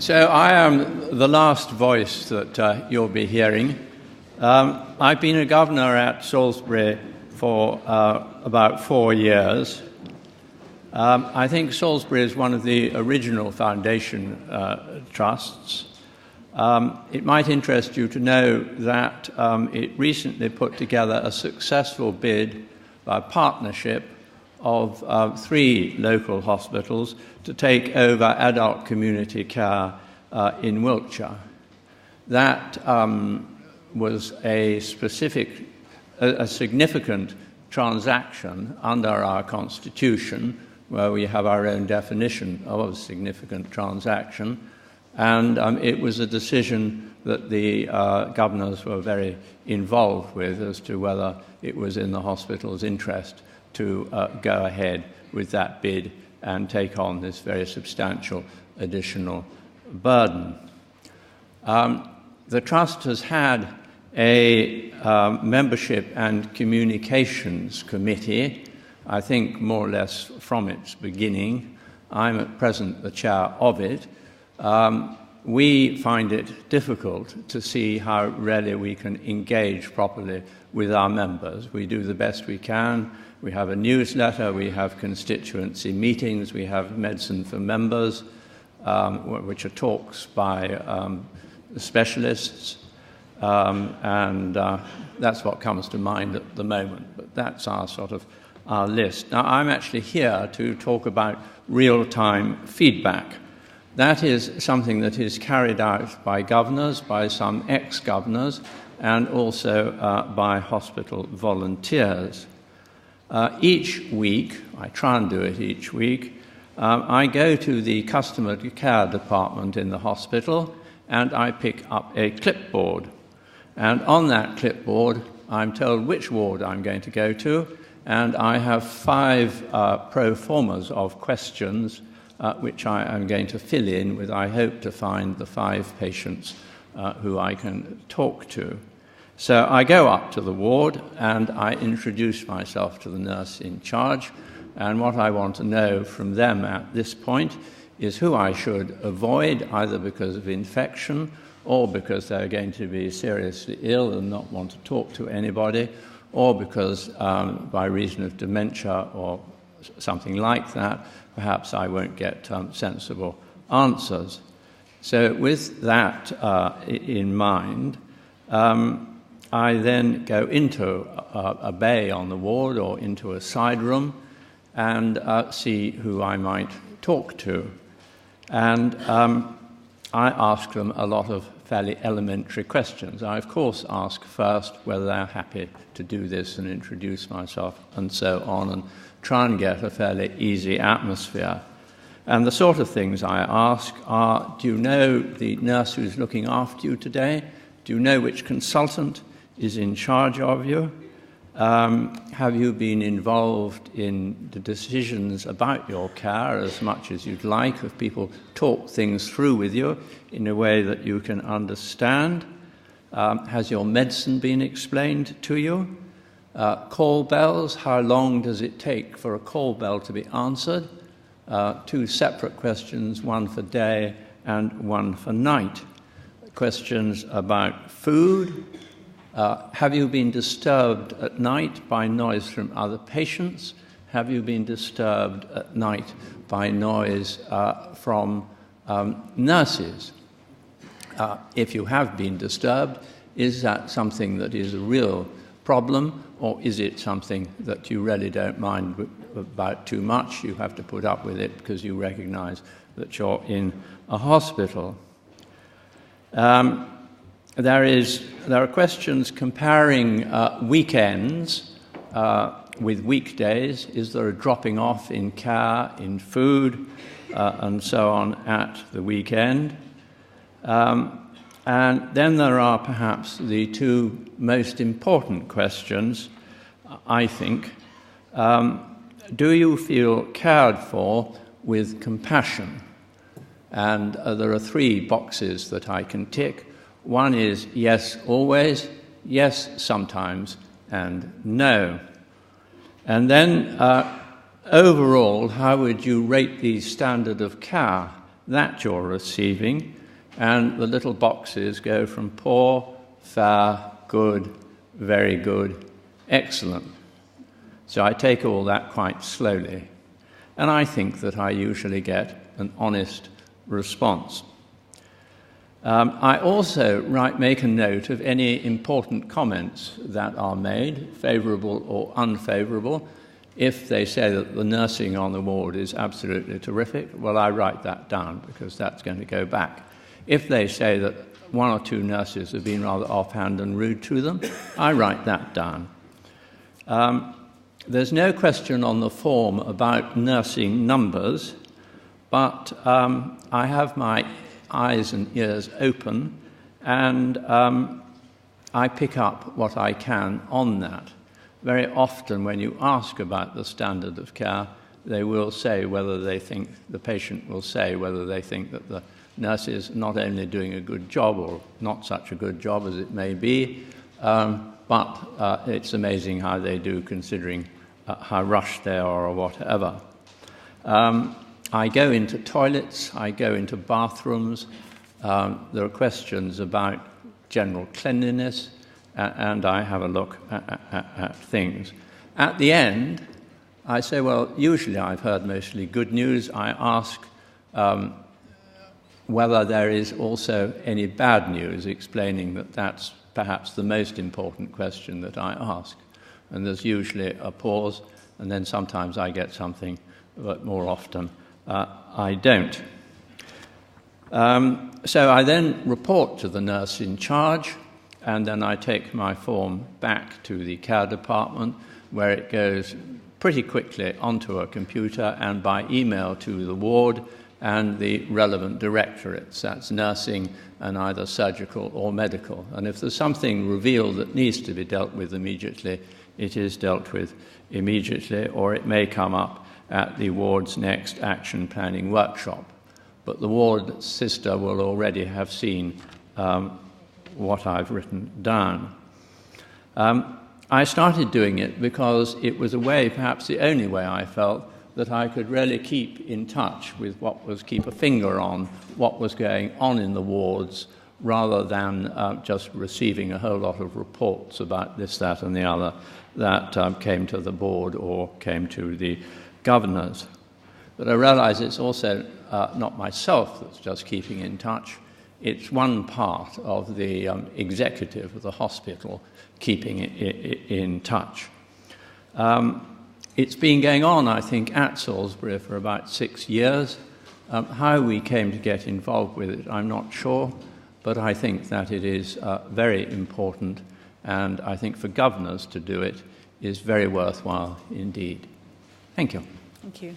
So I am the last voice that you'll be hearing. I've been a governor at Salisbury for about 4 years. I think Salisbury is one of the original foundation trusts. It might interest you to know that it recently put together a successful bid by partnership of 3 local hospitals to take over adult community care in Wiltshire. That was a significant transaction under our constitution, where we have our own definition of a significant transaction, and it was a decision that the governors were very involved with as to whether it was in the hospital's interest to go ahead with that bid and take on this very substantial additional burden. The Trust has had a membership and communications committee, I think more or less from its beginning. I'm at present the chair of it. We find it difficult to see how really we can engage properly with our members. We do the best we can. We have a newsletter, we have constituency meetings, we have medicine for members, which are talks by specialists, and that's what comes to mind at the moment. But that's our list. Now, I'm actually here to talk about real-time feedback. That is something that is carried out by governors, by some ex-governors, and also by hospital volunteers. Each week, I try and do it each week, I go to the customer care department in the hospital and I pick up a clipboard. And on that clipboard, I'm told which ward I'm going to go to, and I have 5 pro formas of questions which I am going to fill in with, I hope to find the 5 patients who I can talk to. So I go up to the ward and I introduce myself to the nurse in charge, and what I want to know from them at this point is who I should avoid, either because of infection or because they're going to be seriously ill and not want to talk to anybody, or because by reason of dementia or something like that, perhaps I won't get sensible answers. So with that in mind, I then go into a bay on the ward or into a side room and see who I might talk to. And I ask them a lot of fairly elementary questions. I, of course, ask first whether they're happy to do this and introduce myself and so on, and try and get a fairly easy atmosphere. And the sort of things I ask are, do you know the nurse who's looking after you today? Do you know which consultant is in charge of you? Have you been involved in the decisions about your care as much as you'd like? Have people talk things through with you in a way that you can understand? Has your medicine been explained to you? Call bells, how long does it take for a call bell to be answered? 2 separate questions, one for day and one for night. Questions about food. Have you been disturbed at night by noise from other patients? Have you been disturbed at night by noise from nurses? If you have been disturbed, is that something that is a real problem, or is it something that you really don't mind about too much? You have to put up with it because you recognize that you're in a hospital. There are questions comparing weekends with weekdays. Is there a dropping off in care, in food, and so on at the weekend? And then there are perhaps the 2 most important questions, I think. Do you feel cared for with compassion? And there are 3 boxes that I can tick. One is yes, always, yes, sometimes, and no. And then overall, how would you rate the standard of care that you're receiving, and the little boxes go from poor, fair, good, very good, excellent. So I take all that quite slowly, and I think that I usually get an honest response. I also make a note of any important comments that are made, favourable or unfavourable. If they say that the nursing on the ward is absolutely terrific, well, I write that down because that's going to go back. If they say that one or two nurses have been rather offhand and rude to them, I write that down. There's no question on the form about nursing numbers, but I have my eyes and ears open, and I pick up what I can on that. Very often when you ask about the standard of care, they will say whether they think, the patient will say whether they think that the nurse is not only doing a good job or not such a good job as it may be, but it's amazing how they do considering how rushed they are or whatever. I go into toilets, I go into bathrooms, there are questions about general cleanliness, and I have a look at things. At the end, I say, well, usually I've heard mostly good news. I ask whether there is also any bad news, explaining that that's perhaps the most important question that I ask. And there's usually a pause, and then sometimes I get something, but more often I don't. So I then report to the nurse in charge, and then I take my form back to the care department, where it goes pretty quickly onto a computer and by email to the ward and the relevant directorates. That's nursing and either surgical or medical. And if there's something revealed that needs to be dealt with immediately, it is dealt with immediately, or it may come up at the ward's next action planning workshop. But the ward sister will already have seen what I've written down. I started doing it because it was a way, perhaps the only way I felt, that I could really keep in touch with keep a finger on what was going on in the wards, rather than just receiving a whole lot of reports about this, that, and the other that came to the board or came to the governors. But I realise it's also not myself that's just keeping in touch. It's one part of the executive of the hospital keeping in touch. It's been going on, I think, at Salisbury for about 6 years. How we came to get involved with it, I'm not sure, but I think that it is very important, and I think for governors to do it is very worthwhile indeed. Thank you. Thank you.